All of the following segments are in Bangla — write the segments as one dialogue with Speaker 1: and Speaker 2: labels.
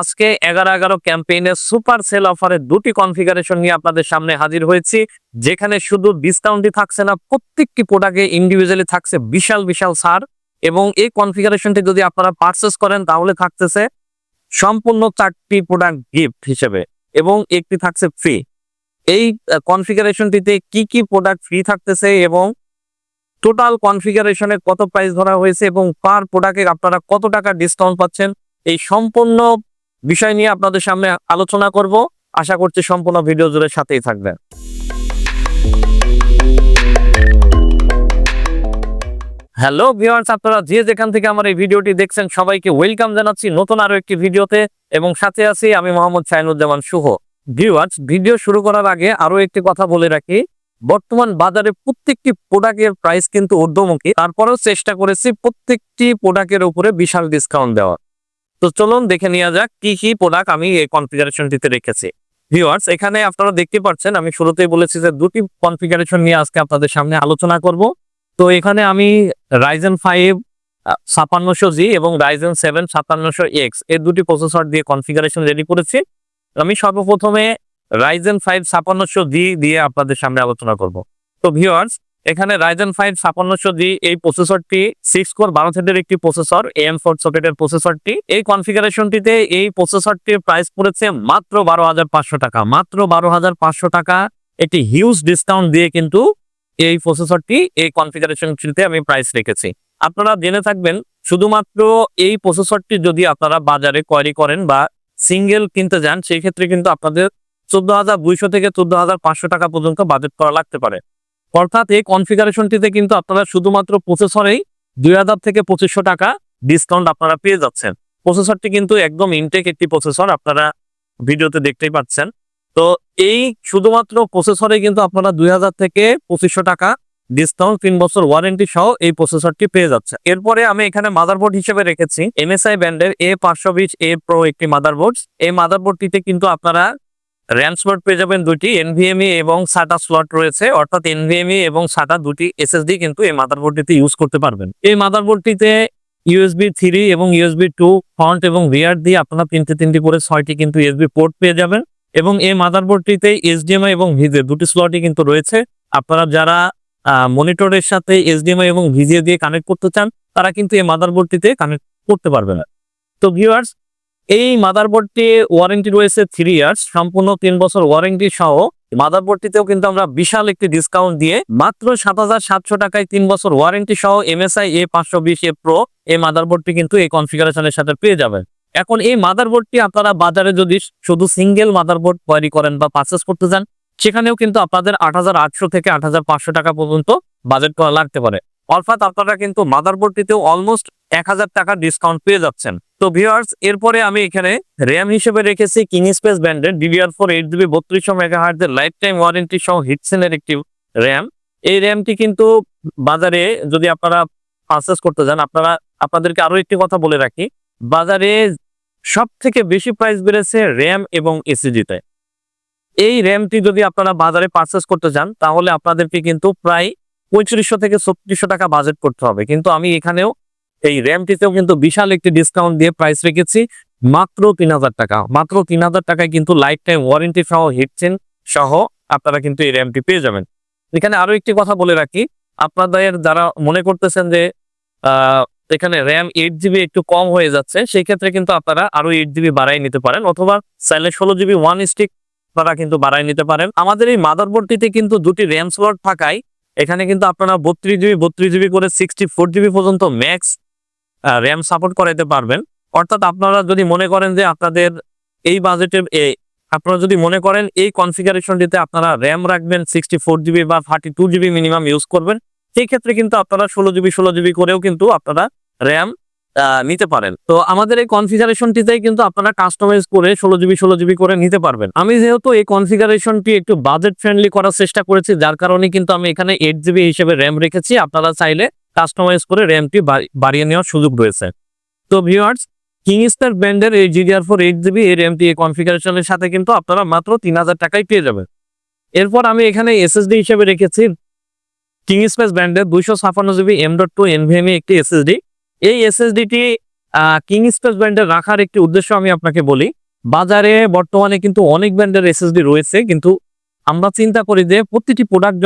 Speaker 1: আজকে 11/11 ক্যাম্পেইনে সুপার সেল অফারে দুটি কনফিগারেশন নিয়ে আপনাদের সামনে হাজির হয়েছি, যেখানে শুধু ডিসকাউন্টই থাকছে না, প্রত্যেকটি প্রোডাক্টে ইন্ডিভিজুয়ালি থাকছে বিশাল বিশাল ছাড়। এবং এই কনফিগারেশনটি যদি আপনারা পারচেস করেন তাহলে থাকতেছে সম্পূর্ণ 4টি প্রোডাক্ট গিফট হিসেবে এবং একটি থাকছে ফ্রি। এই কনফিগারেশনটিতে কি কি প্রোডাক্ট ফ্রি থাকতেছে এবং টোটাল কনফিগারেশনে কত প্রাইস ধরা হয়েছে এবং পার প্রোডাক্টে আপনারা কত টাকা ডিসকাউন্ট পাচ্ছেন, এই সম্পূর্ণ বিষয় নিয়ে আপনাদের সামনে আলোচনা করব। আশা করছি সম্পূর্ণ ভিডিও জুড়ে সাথেই থাকবেন। হ্যালো ভিউয়ার্স, আপনারা যে যেখান থেকে আমার এই ভিডিওটি দেখছেন সবাইকে ওয়েলকাম জানাচ্ছি নতুন আরো একটি ভিডিওতে এবং সাথে আছি আমি মোহাম্মদ শাহিনুজ্জামান শুভ। ভিউয়ার্স, ভিডিও শুরু করার আগে আরো একটি কথা বলে রাখি, বর্তমান বাজারে প্রত্যেকটি প্রোডাক্টের প্রাইস কিন্তু ঊর্ধ্বমুখী, তারপরেও চেষ্টা করেছি প্রত্যেকটি প্রোডাক্টের উপরে বিশাল ডিসকাউন্ট দেওয়া। তো চলুন দেখে নেওয়া যাক কি কি প্রোডাক্ট আমি এই কনফিগারেশনটিতে রেখেছি। ভিউয়ার্স, এখানে আপনারা দেখতে পাচ্ছেন আমি শুরুতেই বলেছি যে দুটি কনফিগারেশন নিয়ে আজকে আপনাদের সামনে আলোচনা করব। তো এখানে আমি Ryzen 5 5600G এবং Ryzen 7 5700X এই দুটি প্রসেসর দিয়ে কনফিগারেশন রেডি করেছি। আমি সর্বপ্রথমে Ryzen 5 5600G দিয়ে আপনাদের সামনে আলোচনা করব। তো ভিউয়ার্স, এখানে Ryzen 5 5600G এই প্রসেসরটি 6 কোর 12 থ্রেডের একটি প্রসেসর, AM4 সকেটের প্রসেসরটি। এই কনফিগারেশনটিতে এই প্রসেসরটির প্রাইস পড়েছে মাত্র 12,500 টাকা। মাত্র 12,500 টাকা একটি হিউজ ডিসকাউন্ট দিয়ে কিন্তু এই প্রসেসরটি এই কনফিগারেশনটিতে আমি প্রাইস রেখেছি। আপনারা জেনে থাকবেন, শুধুমাত্র এই প্রসেসরটি যদি আপনারা বাজারে কোয়ারি করেন বা সিঙ্গেল কিনতে যান, সেই ক্ষেত্রে কিন্তু আপনাদের 14,200 থেকে 14,500 টাকা পর্যন্ত বাজেট করা লাগতে পারে। অর্থাৎ এই কনফিগারেশনটিতে কিন্তু আপনারা শুধুমাত্র প্রসেসরেই 2,000 থেকে 2,500 টাকা ডিসকাউন্ট আপনারা পেয়ে যাচ্ছেন। প্রসেসরটি কিন্তু একদম ইনটেক একটি প্রসেসর, আপনারা ভিডিওতে দেখতেই পাচ্ছেন। তো এই শুধুমাত্র প্রসেসরে কিন্তু আপনারা 2,000 থেকে 2,500 টাকা ডিসকাউন্ট 3 বছর ওয়ারেন্টি সহ এই প্রসেসরটি পেয়ে যাচ্ছে। এরপরে আমি এখানে মাদারবোর্ড হিসেবে রেখেছি MSI ব্র্যান্ডের A520A Pro একটি মাদারবোর্ড। এই মাদারবোর্ডটিতে কিন্তু আপনারা র্যাম স্লট পেয়ে যাবেন দুটি, NVMe এবং SATA স্লট রয়েছে, অর্থাৎ NVMe এবং SATA দুটি SSD কিন্তু এই মাদারবোর্ডটিতে ইউজ করতে পারবেন। এই মাদারবোর্ডটিতে USB 3 এবং USB 2 ফ্রন্ট এবং রিয়ার দিয়ে আপনারা তিনটি করে 6টি কিন্তু USB পোর্ট পেয়ে যাবেন। এবং এই মাদারবোর্ডটিতে HDMI এবং VGA দুটি স্লটই কিন্তু রয়েছে। আপনারা যারা মনিটরের সাথে HDMI এবং VGA দিয়ে কানেক্ট করতে চান তারা কিন্তু এই মাদারবোর্ডটিতে কানেক্ট করতে পারবে না। তো ভিউয়ার্স, এই মাদারবোর্ডটি ওয়ারেন্টি রয়েছে 3 ইয়ার্স, সম্পূর্ণ 3 বছর ওয়ারেন্টি সহ। মাদারবোর্ডটিতেও কিন্তু আমরা বিশাল একটি ডিসকাউন্ট দিয়ে মাত্র 7,700 টাকায় 3 বছর ওয়ারেন্টি সহ MSI A520A Pro এই মাদারবোর্ডটি কিন্তু এই কনফিগারেশনের সাথে পেয়ে যাবেন। এখন এই মাদারবোর্ডটি আপনারা বাজারে যদি শুধু সিঙ্গেল মাদারবোর্ড কোয়ারি করেন বা পারচেজ করতে যান, সেখানেও কিন্তু আপনাদের 8,800 থেকে 8,500 টাকা পর্যন্ত বাজেট করা লাগতে পারে। অর্থাৎ আপনারা কিন্তু মাদারবোর্ডটিতেও অলমোস্ট 1,000 টাকা ডিসকাউন্ট পেয়ে যাচ্ছেন। তো ভিউয়ার্স, এরপরে আমি এখানে র্যাম হিসেবে রেখেছি কিংস্পেস ব্র্যান্ডের DDR4 8GB 3200 MHz এর লাইফ টাইম ওয়ারেন্টি সহ হিটসেনের একটি র্যাম। এই র্যামটি কিন্তু বাজারে যদি আপনারা পারচেজ করতে যান, আপনাদেরকে আরো একটি কথা বলে রাখি, বাজারে সব থেকে বেশি প্রাইস বেড়েছে র্যাম এবং এসএসডি-তে। এই র্যামটি যদি আপনারা বাজারে পারচেজ করতে যান তাহলে আপনাদেরকে কিন্তু প্রায় 3500 থেকে 3600 টাকা বাজেট করতে হবে। কিন্তু আমি এখানেও এই র্যামটিতেও কিন্তু বিশাল একটি ডিসকাউন্ট দিয়ে প্রাইস রেখেছি মাত্র 3,000 টাকা। মাত্র 3,000 টাকায় কিন্তু লাইফ টাইম ওয়ারেন্টি সহ হিটসেন সহ আপনারা কিন্তু এই র্যামটি পেয়ে যাবেন। এখানে আরো একটি কথা বলে রাখি, আপনাদের যারা মনে করতেছেন যে এখানে র্যাম 8GB একটু কম হয়ে যাচ্ছে, সেই ক্ষেত্রে কিন্তু আপনারা আরো 8GB বাড়াই নিতে পারেন, অথবা চাইলে 16GB ওয়ান স্টিক আপনারা কিন্তু বাড়াই নিতে পারেন। আমাদের এই মাদারবোর্ডটিতে কিন্তু দুটি র্যাম স্লট থাকায় এখানে কিন্তু আপনারা 32GB করে 64GB পর্যন্ত ম্যাক্স র্যাম সাপোর্ট করাইতে পারবেন। অর্থাৎ আপনারা যদি মনে করেন যে আপনাদের এই বাজেটের আপনারা যদি মনে করেন এই কনফিগারেশনটিতে আপনারা র্যাম রাখবেন 64GB বা 32GB মিনিমাম ইউজ করবেন, সেই ক্ষেত্রে কিন্তু আপনারা 16GB করেও কিন্তু আপনারা র্যাম নিতে পারেন। তো আমাদের এই কনফিগারেশনটিতেই কিন্তু আপনারা কাস্টমাইজ করে 16GB করে নিতে পারবেন। আমি যেহেতু এই কনফিগারেশনটি একটু বাজেট ফ্রেন্ডলি করার চেষ্টা করেছি, যার কারণে কিন্তু আমি এখানে 8GB হিসেবে র্যাম রেখেছি। আপনারা চাইলে কাস্টমাইজ করে র্যামটি বাড়িয়ে নেওয়ার সুযোগ রয়েছে। তো ভিউয়ার্স, কিংস্পেস ব্র্যান্ডের এই DDR4 8GB এই র্যামটি এই কনফিগারেশনের সাথে কিন্তু আপনারা মাত্র 3,000 টাকায় পেয়ে যাবেন। এরপর আমি এখানে SSD হিসেবে রেখেছি কিংস্পেস ব্র্যান্ডের 256GB M.2 NVMe একটি SSD। এই SSDটি কিং স্পেস ব্র্যান্ডের রাখার একটি উদ্দেশ্য আমি আপনাকে বলি। বাজারে বর্তমানে কিন্তু অনেক ব্র্যান্ডের এসএসডি রয়েছে, কিন্তু আমরা চিন্তা করি যে প্রতিটি প্রোডাক্ট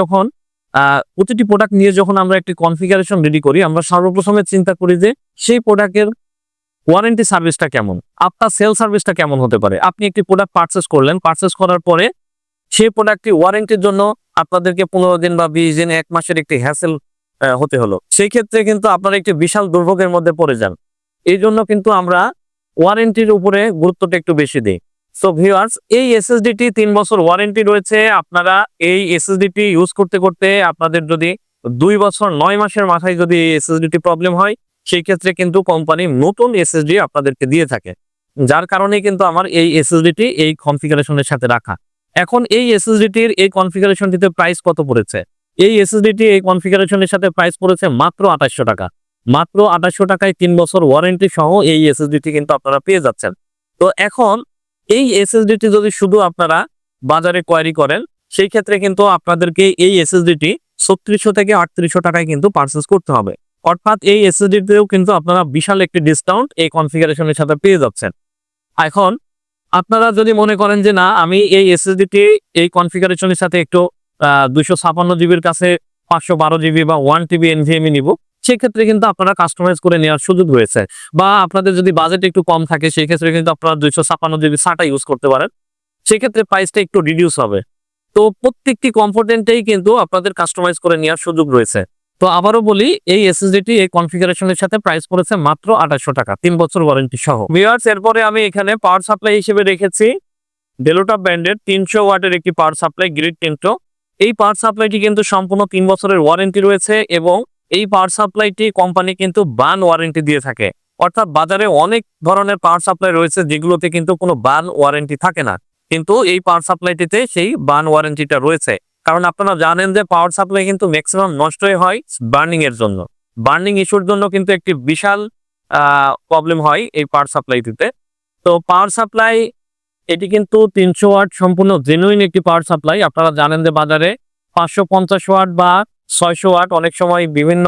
Speaker 1: নিয়ে যখন আমরা একটি কনফিগারেশন রেডি করি, আমরা সর্বপ্রথমে চিন্তা করি যে সেই প্রোডাক্টের ওয়ারেন্টি সার্ভিসটা কেমন, আপনার সেল সার্ভিসটা কেমন হতে পারে। আপনি একটি প্রোডাক্ট পারচেস করলেন, পারচেস করার পরে সেই প্রোডাক্টটি ওয়ারেন্টির জন্য আপনাদেরকে 15 দিন বা 20 দিন 1 মাসের একটি হ্যাসেল হতে হলো। সেই ক্ষেত্রে কিন্তু আপনারা একটি বিশাল দুর্ভোগের মধ্যে পড়ে যান। এই জন্য কিন্তু আমরা ওয়ারেন্টির উপরে গুরুত্বটা একটু বেশি দিই। সো ভিউয়ার্স, এই এসএসডিটি 3 বছর ওয়ারেন্টি রয়েছে। আপনারা এই এসএসডিটি ইউজ করতে করতে আপনাদের যদি 2 বছর 9 মাসের মাথায় যদি এসএসডিটি প্রবলেম হয়, সেই ক্ষেত্রে কিন্তু কোম্পানি নতুন এসএসডি আপনাদেরকে দিয়ে থাকে। যার কারণে কিন্তু আমার এই এসএসডিটি এই কনফিগারেশনের সাথে রাখা। এখন এই এসএসডিটির এই কনফিগারেশনটিতে প্রাইস কত পড়েছে? এই এসএসডিটি এই কনফিগারেশনের সাথে প্রাইস পড়েছে মাত্র 2800 টাকা। মাত্র 2800 টাকায় 3 বছর ওয়ারেন্টি সহ এই এসএসডিটি কিন্তু আপনারা পেয়ে যাচ্ছেন। তো এখন এই এসএসডিটি যদি শুধু আপনারা বাজারে কোয়ারি করেন, সেই ক্ষেত্রে কিন্তু আপনাদেরকে এই এসএসডিটি 3600 থেকে 3800 টাকায় কিন্তু পারচেস করতে হবে। অর্থাৎ এই এসএসডিতেও কিন্তু আপনারা বিশাল একটি ডিসকাউন্ট এই কনফিগারেশনের সাথে পেয়ে যাচ্ছেন। এখন আপনারা যদি মনে করেন যে না, আমি এই এসএসডিটি এই কনফিগারেশনের সাথে একটু 256 জিবির কাছে 512 জিবি বা 1 টিবি এনভিএমই নিব, সেক্ষেত্রে কিন্তু আপনারা কাস্টমাইজ করে নেওয়ার সুযোগ রয়েছে। বা আপনাদের যদি বাজেট একটু কম থাকে, সেই ক্ষেত্রে কিন্তু আপনারা 256 জিবি SATA ইউজ করতে পারেন। সেক্ষেত্রে প্রাইসটা একটু রিডিউস হবে। তো প্রত্যেকটি কম্পোনেন্টেই কিন্তু আপনাদের কাস্টমাইজ করে নেওয়ার সুযোগ রয়েছে। তো আবারও বলি, এই এসএসডিটি এই কনফিগারেশনের সাথে প্রাইস পড়েছে মাত্র 2800 টাকা, 3 বছর ওয়ারেন্টি সহ। ভিউয়ার্স, এরপরে আমি এখানে পাওয়ার সাপ্লাই হিসেবে রেখেছি ডেলোটপ ব্র্যান্ডের 300 ওয়াটের একটি পাওয়ার সাপ্লাই, গ্রিড 300। এই পাওয়ার সাপ্লাইটি কিন্তু সম্পূর্ণ 3 বছরের ওয়ারেন্টি রয়েছে এবং এই পাওয়ার সাপ্লাইটি কোম্পানি কিন্তু বান ওয়ারেন্টি দিয়ে থাকে। অর্থাৎ বাজারে অনেক ধরনের পাওয়ার সাপ্লাই রয়েছে যেগুলোতে কিন্তু কোনো বান ওয়ারেন্টি থাকে না, কিন্তু এই পাওয়ার সাপ্লাইটিতে সেই বান ওয়ারেন্টিটা রয়েছে। কারণ আপনারা জানেন যে পাওয়ার সাপ্লাই কিন্তু ম্যাক্সিমাম নষ্টই হয় বার্নিং এর জন্য। বার্নিং ইস্যুর জন্য কিন্তু একটি বিশাল প্রবলেম হয় এই পাওয়ার সাপ্লাইটিতে। তো পাওয়ার সাপ্লাই এটি কিন্তু 300 ওয়াট সম্পূর্ণ জেনুইন একটি পাওয়ার সাপ্লাই। আপনারা জানেন যে বাজারে 550 ওয়াট বা 600 ওয়াট অনেক সময় বিভিন্ন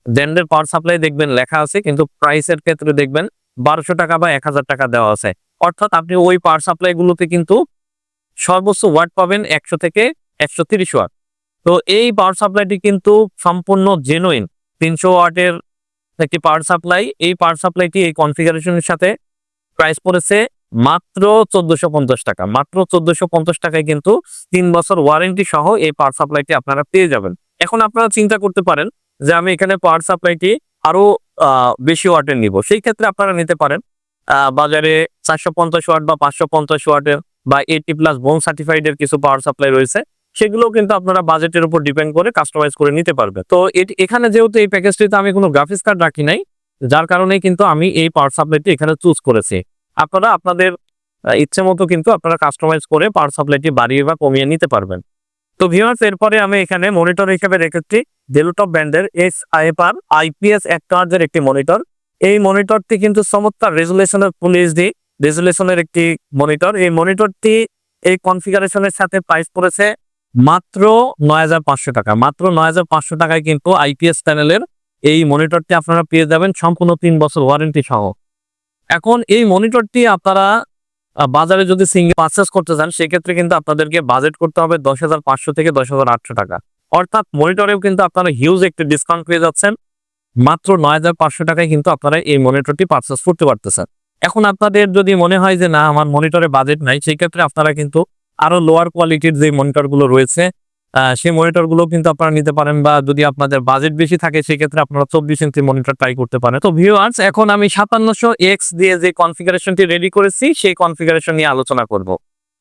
Speaker 1: ব্র্যান্ডের পাওয়ার সাপ্লাই দেখবেন লেখা আছে, কিন্তু প্রাইসের ক্ষেত্রে দেখবেন 1200 টাকা বা 1000 টাকা দেওয়া আছে। অর্থাৎ আপনি ওই পাওয়ার সাপ্লাই গুলোতে কিন্তু সর্বোচ্চ ওয়াট পাবেন 100 থেকে 130 ওয়াট। তো এই পাওয়ার সাপ্লাইটি কিন্তু সম্পূর্ণ জেনুইন 300 ওয়াটের একটি পাওয়ার সাপ্লাই। এই পাওয়ার সাপ্লাইটি এই কনফিগারেশনের সাথে প্রাইস পড়েছে মাত্র 1450 টাকা। মাত্র 1450 টাকায় কিন্তু 3 বছর ওয়ারেন্টি সহ এই পাওয়ার সাপ্লাইটি আপনারা পেয়ে যাবেন। এখন আপনারা চিন্তা করতে পারেন যে আমি এখানে পাওয়ার সাপ্লাইটি আরো বেশি ওয়াটের নিব। সেই ক্ষেত্রে আপনারা নিতে পারেন বাজারে 450 ওয়াট বা 550 ওয়াটের বা 80+ বোন সার্টিফাইডের কিছু পাওয়ার সাপ্লাই রয়েছে। সেগুলো কিন্তু আপনারা বাজেটের উপর ডিপেন্ড করে কাস্টমাইজ করে নিতে পারবেন। তো এখানে যেহেতু এই প্যাকেজটিতে আমি কোনো গ্রাফিক্স কার্ড রাখি নাই, যার কারণে কিন্তু আমি এই পাওয়ার সাপ্লাইটি এখানে চুজ করেছি। আপনারা আপনাদের ইচ্ছে মতো কিন্তু আপনারা কাস্টমাইজ করে পাওয়ার সাপ্লাইটি বাড়িয়ে বা কমিয়ে নিতে পারবেন। তো ভিউয়ার্স, এরপরে আমি এখানে মনিটর হিসেবে রেখেছি ডেলোটপ ব্র্যান্ডের SIFR IPS 1 এর একটি মনিটর। এই মনিটরটি কিন্তু চমৎকার রেজুলেশনের ফুল এইচডি রেজুলেশনের একটি মনিটর। এই মনিটরটি এই কনফিগারেশনের সাথে প্রাইস পড়েছে মাত্র 9500 টাকা। মাত্র 9500 টাকায় কিন্তু IPS প্যানেলের এই মনিটরটি আপনারা পেয়ে যাবেন সম্পূর্ণ 3 বছর ওয়ারেন্টি সহ। এখন এই মনিটরটি আপনারা বাজারে যদি সিঙ্গেল পারচেস করতে চান, সেক্ষেত্রে কিন্তু আপনাদেরকে বাজেট করতে হবে 10,500 থেকে 10,800 টাকা। অর্থাৎ মনিটরেও কিন্তু আপনারা হিউজ একটি ডিসকাউন্ট পেয়ে যাচ্ছেন। মাত্র 9500 টাকায় কিন্তু আপনারা এই মনিটরটি পারচেস করতে পারতেছেন। এখন আপনাদের যদি মনে হয় যে না, আমার মনিটরে বাজেট নাই, সেই ক্ষেত্রে আপনারা কিন্তু আরো লোয়ার কোয়ালিটির যে মনিটরগুলো রয়েছে সেই মনিটরগুলো কিন্তু আপনারা নিতে পারেন, বা যদি আপনাদের বাজেট বেশি থাকে সেক্ষেত্রে আপনারা 24 ইঞ্চি মনিটর ট্রাই করতে পারেন। তো ভিউয়ার্স, এখন আমি 5700X দিয়ে যে কনফিগারেশনটি রেডি করেছি সেই কনফিগারেশন নিয়ে আলোচনা করব।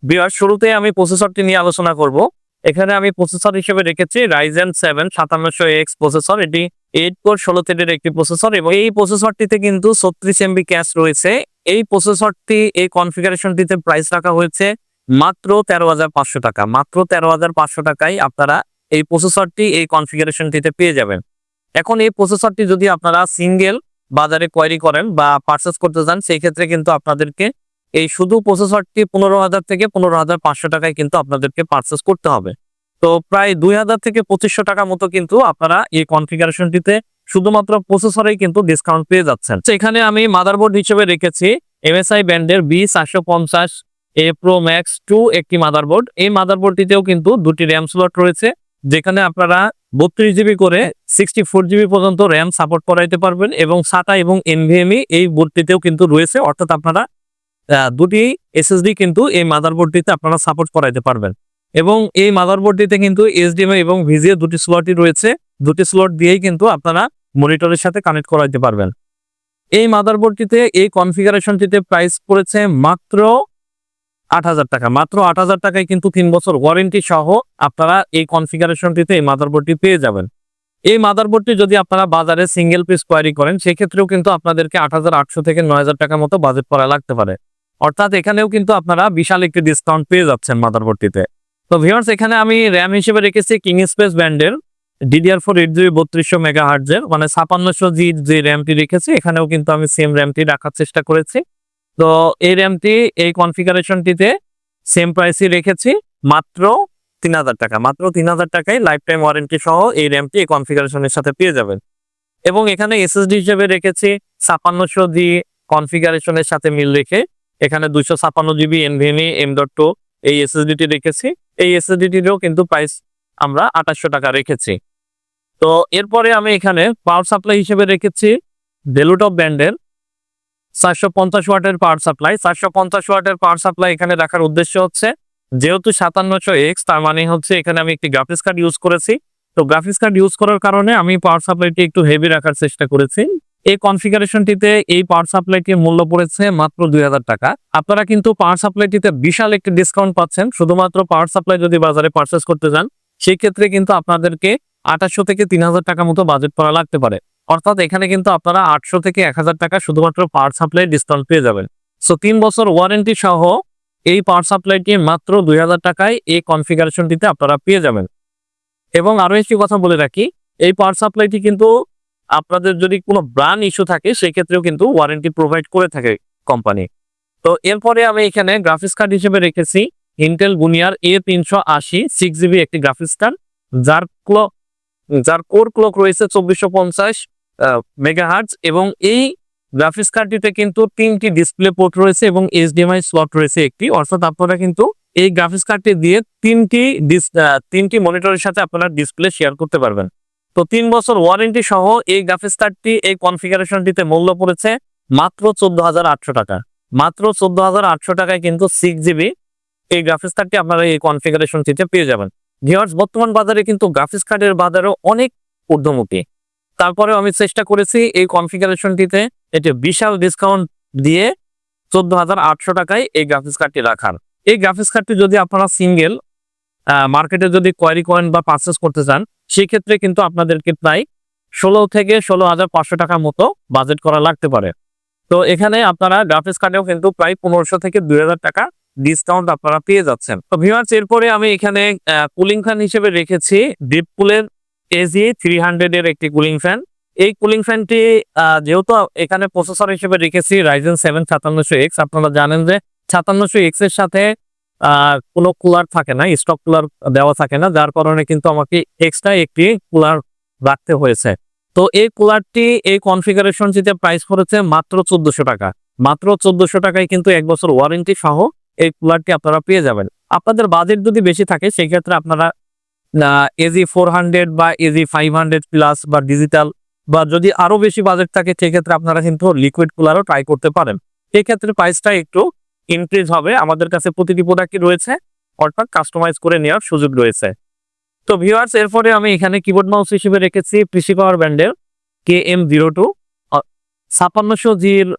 Speaker 1: ভিউয়ার্স, শুরুতে আমি প্রসেসরটি নিয়ে আলোচনা করব। এখানে আমি প্রসেসর হিসেবে রেখেছি Ryzen 7 5700X প্রসেসর। এটি 8 কোর 16 থ্রেডের একটি প্রসেসর এবং এই প্রসেসরটিতে কিন্তু 36 MB ক্যাশ রয়েছে। এই প্রসেসরটি এই কনফিগারেশনটিতে প্রাইস রাখা হয়েছে মাত্র 13,500 টাকা। মাত্র 13,500 টাকায় আপনারা এই প্রসেসরটি এই কনফিগারেশনটিতে পেয়ে যাবেন। এখন এই প্রসেসরটি যদি আপনারা সিঙ্গেল বাজারে কোয়ারি করেন বা পারচেস করতে চান, সেই ক্ষেত্রে কিন্তু আপনাদেরকে এই শুধু প্রসেসরটি 15,000 থেকে 15,500 টাকায় কিন্তু আপনাদেরকে পারচেস করতে হবে। তো প্রায় 2,000 থেকে 2,500 টাকা মতো কিন্তু আপনারা এই কনফিগারেশনটিতে শুধুমাত্র প্রসেসরেই কিন্তু ডিসকাউন্ট পেয়ে যাচ্ছেন। তো এখানে আমি মাদারবোর্ড হিসেবে রেখেছি MSI ব্র্যান্ডের B450 A Pro Max 2 একটি মাদারবোর্ড। এই মাদারবোর্ডটিতেও কিন্তু দুটি র্যাম স্লট রয়েছে, যেখানে আপনারা 32 GB করে 64 GB পর্যন্ত র্যাম সাপোর্ট করাইতে পারবেন এবং SATA এবং NVMe এই বোর্ডটিতেও কিন্তু রয়েছে, অর্থাৎ আপনারা দুটি SSD কিন্তু এই মাদারবোর্ডটিতে আপনারা সাপোর্ট করাইতে পারবেন। এবং এই মাদারবোর্ডটিতে কিন্তু HDMI এবং VGA দুটি স্লটই রয়েছে, দুটি স্লট দিয়েই কিন্তু আপনারা মনিটরের সাথে কানেক্ট করাইতে পারবেন। এই মাদারবোর্ডটিতে এই কনফিগারেশনটিতে প্রাইস পড়েছে মাত্র 8,000 টাকা। মাত্র 8,000 টাকায় কিন্তু 3 বছর ওয়ারেন্টি সহ আপনারা এই কনফিগারেশনটিতে এই মাদারবোর্ডটি পেয়ে যাবেন। এই মাদারবোর্ডটি যদি আপনারা বাজারে সিঙ্গেল পিস কোয়ারি করেন, সেক্ষেত্রেও কিন্তু আপনাদেরকে 8,800 থেকে 9,000 টাকা মতো বাজেট করা লাগতে পারে। অর্থাৎ এখানেও কিন্তু আপনারা বিশাল একটি ডিসকাউন্ট পেয়ে যাচ্ছেন মাদারবোর্ডটিতে। তো ভিউয়ার্স, এখানে আমি র্যাম হিসেবে রেখেছি কিং স্পেস ব্র্যান্ডের DDR4 8GB 3200 মেগাহার্টজের, মানে 5600G যে র্যামটি রেখেছি, এখানেও কিন্তু আমি সেম র্যামটি রাখার চেষ্টা করেছি। তো এই র্যামটি এই কনফিগারেশনটিতে সেম প্রাইসই রেখেছি, মাত্র 3,000 টাকা। মাত্র 3,000 টাকায় লাইফ টাইম ওয়ারেন্টি সহ এই র্যামটি এই কনফিগারেশনের সাথে পেয়ে যাবেন। এবং এখানে SSD হিসেবে রেখেছি 5600G কনফিগারেশনের সাথে মিল রেখে এখানে 256GB NVMe M.2 এই SSDটি রেখেছি। এই SSDটিরও কিন্তু প্রাইস আমরা 2800 টাকা রেখেছি। তো এরপরে আমি এখানে পাওয়ার সাপ্লাই হিসেবে রেখেছি ভেলুটপ ব্র্যান্ডের 450 ওয়াটের পাওয়ার সাপ্লাই। 450 ওয়াটের পাওয়ার সাপ্লাই এখানে রাখার উদ্দেশ্য হচ্ছে, যেহেতু 5700X, তার মানে হচ্ছে এখানে আমি একটি গ্রাফিক্স কার্ড ইউজ করেছি। তো গ্রাফিক্স কার্ড ইউজ করার কারণে আমি পাওয়ার সাপ্লাইটি একটু হেভি রাখার চেষ্টা করেছি। এই কনফিগারেশনটিতে এই পাওয়ার সাপ্লাইটির মূল্য পড়েছে মাত্র 2,000 টাকা। আপনারা কিন্তু পাওয়ার সাপ্লাইটিতে বিশাল একটি ডিসকাউন্ট পাচ্ছেন। শুধুমাত্র পাওয়ার সাপ্লাই যদি বাজারে পারচেস করতে যান, সেই ক্ষেত্রে কিন্তু আপনাদেরকে 2800 থেকে 3,000 টাকা মতো বাজেট করা লাগতে পারে। অর্থাৎ এখানে কিন্তু আপনারা 800 থেকে 1,000 টাকা শুধুমাত্র পাওয়ার সাপ্লাই ডিসকাউন্ট পেয়ে যাবেন। সো 3 বছর ওয়ারেন্টি সহ এই পাওয়ার সাপ্লাইটি মাত্র 2,000 টাকায় এই কনফিগারেশনটিতে আপনারা পেয়ে যাবেন। এবং আরো একটি কথা বলে রাখি, এই পাওয়ার সাপ্লাইটি কিন্তু আপনাদের যদি কোনো ব্র্যান্ড ইস্যু থাকে, সেক্ষেত্রেও কিন্তু ওয়ারেন্টি প্রোভাইড করে থাকে কোম্পানি। তো এরপরে আমি এখানে গ্রাফিক্স কার্ড হিসেবে রেখেছি ইন্টেল বুনিয়ার A380 6GB একটি গ্রাফিক্স কার্ড, যার কোর ক্লক রয়েছে 2450 মেগাহার্টজ। এবং এই গ্রাফিক্স কার্ডটিতে কিন্তু 3টি ডিসপ্লে পোর্ট রয়েছে এবং HDMI স্লট রয়েছে একটি, অর্থাৎ আপনারা কিন্তু এই গ্রাফিক্স কার্ডটি দিয়ে তিনটি মনিটরের সাথে আপনারা ডিসপ্লে শেয়ার করতে পারবেন। তো 3 বছর ওয়ারেন্টি সহ এই গ্রাফিক্স কার্ডটি এই কনফিগারেশনটিতে মূল্য পড়েছে মাত্র 14,800 টাকা। মাত্র 14,800 টাকায় কিন্তু 6GB এই গ্রাফিক্স কার্ডটি আপনারা এই কনফিগারেশনটিতে পেয়ে যাবেন। ভিউয়ার্স, বর্তমান বাজারে কিন্তু গ্রাফিক্স কার্ডের বাজারও অনেক ঊর্ধ্বমুখী। তারপরেও আমি চেষ্টা করেছি এই কনফিগারেশনটিতে এটি বিশাল ডিসকাউন্ট দিয়ে 14,800 টাকায় এই গ্রাফিক্স কার্ডটি রাখার। এই গ্রাফিক্স কার্ডটি যদি আপনারা সিঙ্গেল মার্কেটে যদি কোয়ারি করেন বা পারচেস করতে চান, সেই ক্ষেত্রে কিন্তু আপনাদেরকে প্রায় 16 থেকে 16,500 টাকার মতো বাজেট করা লাগতে পারে। তো এখানে আপনারা গ্রাফিক্স কার্ডেও কিন্তু প্রায় 1500 থেকে 2,000 টাকা ডিসকাউন্ট আপনারা পেয়ে যাচ্ছেন। তো ভিউয়ার্স, এরপরে আমি এখানে কুলিং ফ্যান হিসেবে রেখেছি ডিপকুলের AG300 এর একটি কুলিং ফ্যান। এই কুলিং ফ্যানটি যেহেতু এখানে প্রসেসর হিসেবে রেখেছি Ryzen 7 5700X। আপনারা জানেন যে 5700X এর সাথে কোনো কুলার থাকে না, স্টক কুলার দেওয়া থাকে না, যার কারণে কিন্তু আমাকে এক্সট্রা একটি কুলার রাখতে হয়েছে। তো এই কুলারটি এই কনফিগারেশনটিতে প্রাইস পড়েছে মাত্র 1,400 টাকা। মাত্র 1,400 টাকায় কিন্তু 1 বছর ওয়ারেন্টি সহ এই কুলারটি আপনারা পেয়ে যাবেন। আপনাদের বাজেট যদি বেশি থাকে, সেই ক্ষেত্রে আপনারা AG400 বা AG500 প্লাস বা ডিজিটাল, বা যদি আরো বেশি বাজেট থাকে, সেক্ষেত্রে আপনারা কিন্তু লিকুইড কুলারও ট্রাই করতে পারেন। এই ক্ষেত্রে প্রাইসটা একটু ইনক্রিজ হবে। আমাদের কাছে প্রতিটি প্রোডাক্টই রয়েছে, অর্থাৎ কাস্টমাইজ করে নেওয়ার সুযোগ রয়েছে। তো ভিউয়ার্স, এরপরে আমি এখানে কিবোর্ড মাউস হিসেবে রেখেছি পিসি পাওয়ার ব্র্যান্ডের KM02 5600G এর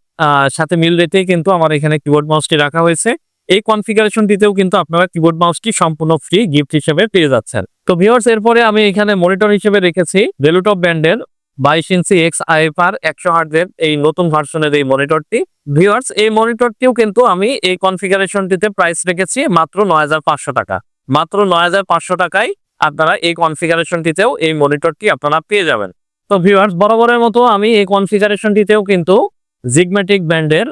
Speaker 1: সাথে মিল রেখে কিন্তু আমার এখানে কিবোর্ড মাউসটি রাখা হয়েছে। এই কনফিগারেশনটিতেও কিন্তু আপনারা কিবোর্ড মাউসটি সম্পূর্ণ ফ্রি গিফট হিসেবে পেয়ে যাচ্ছেন। তো ভিউয়ার্স, এরপরে আমি এখানে মনিটর হিসেবে রেখেছি ভেলুটপ ব্র্যান্ডের 22 ইঞ্চি XIFR 100Hz এর এই নতুন ভার্সনের এই মনিটরটি। ভিউয়ার্স, এই মনিটরটিও কিন্তু আমি এই কনফিগারেশনটিতে প্রাইস রেখেছি মাত্র 9,500 টাকা। মাত্র 9,500 টাকায় আপনারা এই কনফিগারেশনটিতেও এই মনিটরটি আপনারা পেয়ে যাবেন। তো ভিউয়ার্স, বরাবরের মতো আমি এই কনফিগারেশনটিতেও কিন্তু জিগম্যাটিক ব্র্যান্ডের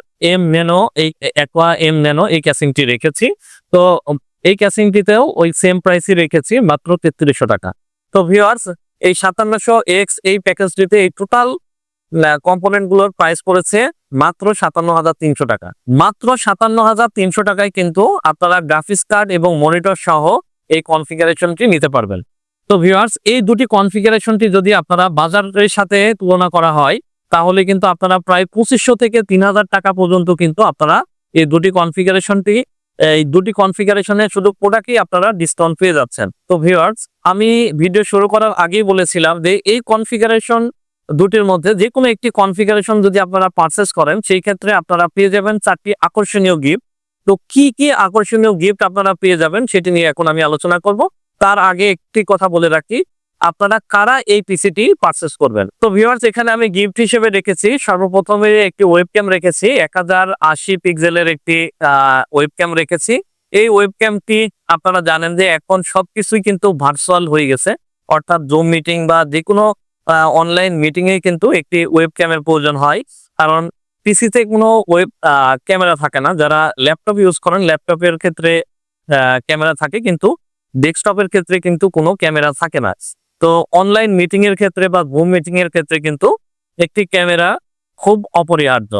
Speaker 1: Aqua M Nano এই ক্যাসিংটি রেখেছি। তো এই ক্যাসিংটিতেও ওই সেম প্রাইসই রেখেছি মাত্র 3,300 টাকা। তো ভিউয়ার্স, এই 5700X এই প্যাকেজটিতে এই টোটাল কম্পোনেন্ট গুলোর প্রাইস পড়েছে মাত্র 57,300 টাকা। মাত্র 57,300 টাকায় কিন্তু আপনারা গ্রাফিক্স কার্ড এবং মনিটর সহ এই কনফিগারেশনটি নিতে পারবেন। তো ভিউয়ার্স, এই দুটি কনফিগারেশনটি যদি আপনারা বাজারের সাথে তুলনা করা হয় তাহলে কিন্তু আপনারা প্রায় 2500 থেকে 3000 টাকা পর্যন্ত কিন্তু আপনারা এই দুটি কনফিগারেশনে শুধু প্রোডাক্টই আপনারা ডিসকাউন্ট পেয়ে যাচ্ছেন। তো ভিউয়ার্স, আমি ভিডিও শুরু করার আগেই বলেছিলাম যে এই কনফিগারেশন দুটির মধ্যে যে কোনো একটি কনফিগারেশন যদি আপনারা পারচেস করেন সেই ক্ষেত্রে আপনারা পেয়ে যাবেন 4টি আকর্ষণীয় গিফট। তো কি কি আকর্ষণীয় গিফট আপনারা পেয়ে যাবেন সেটি নিয়ে এখন আমি আলোচনা করব। তার আগে একটি কথা বলে রাখি, আপনারা কারা এই পিসিটি পারচেস করবেন। তো ভিউয়ার্স, এখানে আমি গিফট হিসেবে রেখেছি সর্বপ্রথমে একটি ওয়েবক্যাম রেখেছি, 1080 পিক্সেলের একটি ওয়েবক্যাম রেখেছি। এই ওয়েবক্যামটি আপনারা জানেন যে এখন সবকিছুই কিন্তু ভার্চুয়াল হয়ে গেছে, অর্থাৎ জুম মিটিং বা যে কোনো অনলাইন মিটিং এ কিন্তু একটি ওয়েবক্যামের প্রয়োজন হয়, কারণ পিসিতে কোনো ক্যামেরা থাকে না। যারা ল্যাপটপ ইউজ করেন ল্যাপটপের ক্ষেত্রে ক্যামেরা থাকে, কিন্তু ডেস্কটপের ক্ষেত্রে কিন্তু কোনো ক্যামেরা থাকে না। তো অনলাইন মিটিং এর ক্ষেত্রে বা জুম মিটিং এর ক্ষেত্রে কিন্তু একটি ক্যামেরা খুব অপরিহার্য।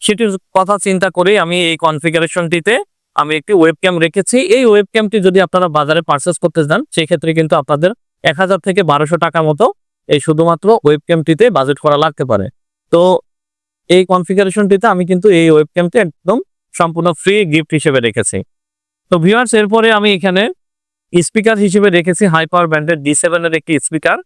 Speaker 1: সেটির কথা চিন্তা করে আমি এই কনফিগারেশনটিতে আমি একটি ওয়েবক্যাম রেখেছি। এই ওয়েবক্যামটি যদি আপনারা বাজারে পারচেস করতে যান সেই ক্ষেত্রে কিন্তু আপনাদের 1000 থেকে 1200 টাকা মতো এই শুধুমাত্র ওয়েবক্যামটিতে বাজেট করা লাগতে পারে। তো এই কনফিগারেশনটিতে আমি কিন্তু এই ওয়েবক্যামটি একদম সম্পূর্ণ ফ্রি গিফট হিসেবে রেখেছি। তো ভিউয়ার্স, এরপরে আমি এখানে স্পিকার হিসেবে রেখেছি হাই পাওয়ার ব্র্যান্ডের D7 এর একটি স্পিকার।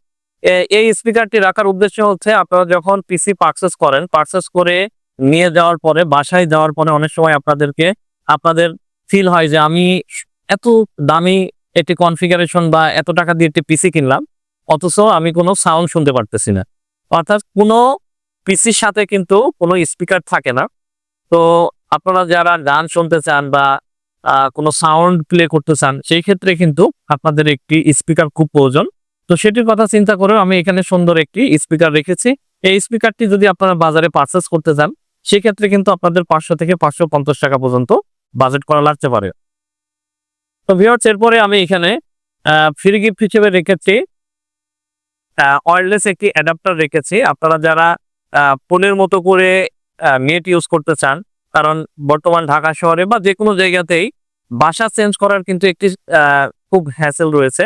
Speaker 1: এই স্পিকারটি রাখার উদ্দেশ্য হচ্ছে আপনারা যখন পিসি পারচেস করে নিয়ে যাওয়ার পরে বাসায় যাওয়ার পরে অনেক সময় আপনাদের ফিল হয় যে আমি এত দামি একটি কনফিগারেশন বা এত টাকা দিয়ে একটি পিসি কিনলাম, অথচ আমি কোনো সাউন্ড শুনতে পারতেছি না। অর্থাৎ কোনো পিসির সাথে কিন্তু কোনো স্পিকার থাকে না। তো আপনারা যারা গান শুনতে চান বা কোনো সাউন্ড প্লে করতে চান সেই ক্ষেত্রে কিন্তু আপনাদের একটি স্পিকার খুব প্রয়োজন। তো সেটির কথা চিন্তা করে আমি এখানে সুন্দর একটি স্পিকার রেখেছি। এই স্পিকারটি যদি আপনারা বাজারে পারচেস করতে চান সেক্ষেত্রে কিন্তু আপনাদের 500 থেকে 550 টাকা পর্যন্ত বাজেট করা লাগতে পারে। তো ভিউয়ার্স, এরপরে আমি এখানে ফ্রি গিফট হিসেবে রেখেছি ওয়্যারলেস একটি অ্যাডাপ্টার রেখেছি। আপনারা যারা ফোনের মতো করে নেট ইউজ করতে চান, কারণ বর্তমান ঢাকা শহরে বা যে কোনো জায়গাতেই বাসা চেঞ্জ করার কিন্তু একটি খুব হ্যাসেল রয়েছে।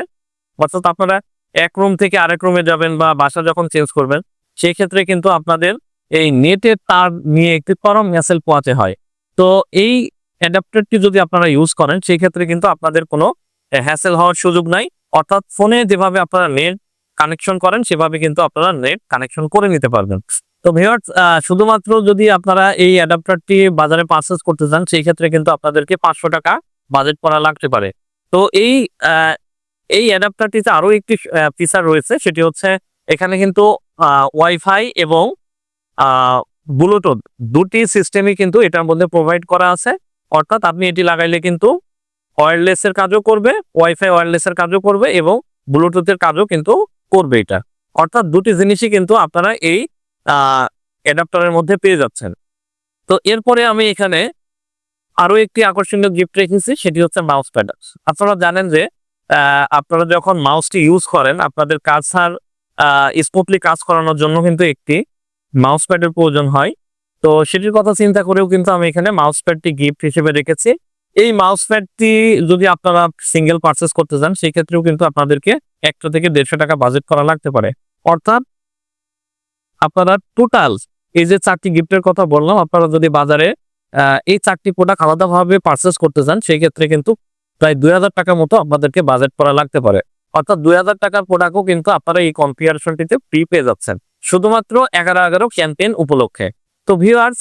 Speaker 1: অর্থাৎ আপনারা এক রুম থেকে আরেক রুমে যাবেন বা বাসা যখন চেঞ্জ করবেন সেই ক্ষেত্রে কিন্তু আপনাদের এই নেটের তার নিয়ে একটি চরম হ্যাসেল পোহাতে হয়। তো এই অ্যাডাপ্টারটি যদি আপনারা ইউজ করেন সেই ক্ষেত্রে কিন্তু আপনাদের কোনো হ্যাসেল হওয়ার সুযোগ নাই। অর্থাৎ ফোনে যেভাবে আপনারা নেট কানেকশন করেন সেভাবে কিন্তু আপনারা নেট কানেকশন করে নিতে পারবেন। তো ভিউয়ার্স, শুধুমাত্র যদি আপনারা এই অ্যাডাপ্টারটি বাজারে পারচেস করতে চান সেই ক্ষেত্রে কিন্তু আপনাদেরকে 500 টাকা বাজেট করা লাগতে পারে। তো এই অ্যাডাপ্টারটিতে আরো একটি ফিচার রয়েছে, সেটি হচ্ছে এখানে কিন্তু ওয়াইফাই এবং ব্লুটুথ দুটি সিস্টেমই কিন্তু এটার মধ্যে প্রোভাইড করা আছে। অর্থাৎ আপনি এটি লাগাইলে কিন্তু ওয়্যারলেসের কাজও করবে, ওয়াইফাই ওয়্যারলেসের কাজও করবে এবং ব্লুটুথের কাজও কিন্তু করবে এটা। অর্থাৎ দুটি জিনিসই কিন্তু আপনারা এই অ্যাডাপ্টারের মধ্যে পেয়ে যাচ্ছেন। তো এরপরে আমি এখানে আরো একটি আকর্ষণীয় গিফট রেখেছি, সেটি হচ্ছে মাউস প্যাড। আপনারা জানেন যে আপনারা যখন মাউসটি ইউজ করেন আপনাদের কার্সার স্মুথলি কাজ করানোর জন্য কিন্তু একটি মাউস প্যাডের প্রয়োজন হয়। তো সেটির কথা চিন্তা করেও কিন্তু আমি এখানে মাউস প্যাডটি গিফট হিসেবে রেখেছি। এই মাউস প্যাডটি যদি আপনারা সিঙ্গেল পারচেস করতে চান সেই ক্ষেত্রেও কিন্তু আপনাদেরকে 100 থেকে 150 টাকা বাজেট করা লাগতে পারে। অর্থাৎ আপনারা টোটাল এই যে 4টি গিফটের কথা বললাম, আপনারা যদি বাজারে এই 4টি প্রোডাক্ট আলাদাভাবে পারচেস করতে চান সেই ক্ষেত্রে কিন্তু প্রায় 2000 টাকার মতো আপনাদেরকে বাজেট করা লাগতে পারে। অর্থাৎ 2000 টাকার প্রোডাক্টও কিন্তু আপনারা এই কনফিগারেশনটিতে ফ্রি পেয়ে যাচ্ছেন শুধুমাত্র 11/11 ক্যাম্পেইন উপলক্ষে। তো ভিউয়ার্স,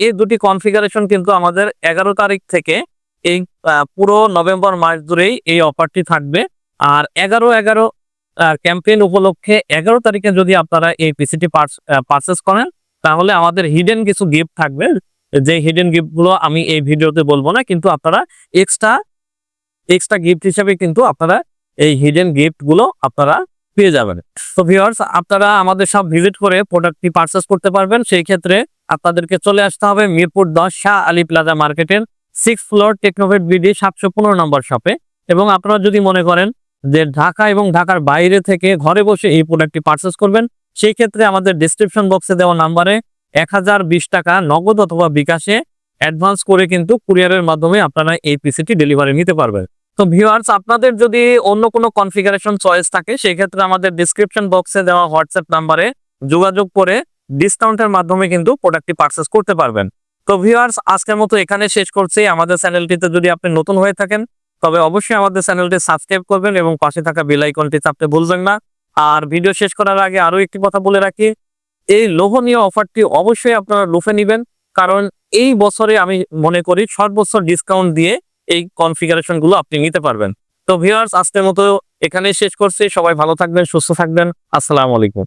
Speaker 1: এই দুটি কনফিগারেশন কিন্তু আমাদের 11 তারিখ থেকে এই পুরো নভেম্বর মাস জুড়েই এই অফারটি থাকবে। আর 11/11 ক্যাম্পেইন উপলক্ষে 11 তারিখে যদি আপনারা এই পিসিটি পারচেস করেন তাহলে আমাদের হিডেন কিছু গিফট থাকবে, যে হিডেন গিফটগুলো আমি এই ভিডিওতে বলবো না, কিন্তু আপনারা এক্সট্রা গিফট হিসেবে কিন্তু আপনারা এই হিডেন গিফটগুলো আপনারা পেয়ে যাবেন। তো ভিউয়ার্স, আপনারা আমাদের সব ভিজিট করে প্রোডাক্টটি পারচেস করতে পারবেন। সেই ক্ষেত্রে আপনাদেরকে চলে আসতে হবে মিরপুর 10 শাহ আলী প্লাজা মার্কেটের 6th ফ্লোর টেকনোভেট বিডি 715 নম্বর শপে। এবং আপনারা যদি মনে করেন যে ঢাকা এবং ঢাকার বাইরে থেকে ঘরে বসে এই প্রোডাক্টটি পারচেস করবেন, সেই ক্ষেত্রে আমাদের ডেসক্রিপশন বক্সে দেওয়া নাম্বারে 1020 টাকা নগদ অথবা বিকাশে অ্যাডভান্স করে কিন্তু কুরিয়ারের মাধ্যমে আপনারা এই পিসিটি ডেলিভারি নিতে পারবেন। তো ভিউয়ার্স, আপনাদের যদি অন্য কোনো কনফিগারেশন চয়েস থাকে সেই ক্ষেত্রে আমাদের ডেসক্রিপশন বক্সে দেওয়া হোয়াটসঅ্যাপ নাম্বারে যোগাযোগ করে ডিসকাউন্টের মাধ্যমে কিন্তু প্রোডাক্টটি পারচেস করতে পারবেন। তো ভিউয়ার্স, আজকের মতো এখানে শেষ করছি। আমাদের চ্যানেলটিতে যদি আপনি নতুন হয়ে থাকেন তবে অবশ্যই আমাদের চ্যানেলটি সাবস্ক্রাইব করবেন এবং পাশে থাকা বেল আইকনটি চাপতে ভুলবেন না। আর ভিডিও শেষ করার আগে আরো একটি কথা বলে রাখি, এই লোভনীয় অফারটি অবশ্যই আপনারা লুফে নেবেন, কারণ এই বছরে আমি মনে করি সর্বোচ্চ ডিসকাউন্ট দিয়ে এই কনফিগারেশন গুলো আপনি নিতে পারবেন। তো ভিউয়ার্স, আজকের মতো এখানেই শেষ করছি। সবাই ভালো থাকবেন, সুস্থ থাকবেন। আসসালামু আলাইকুম।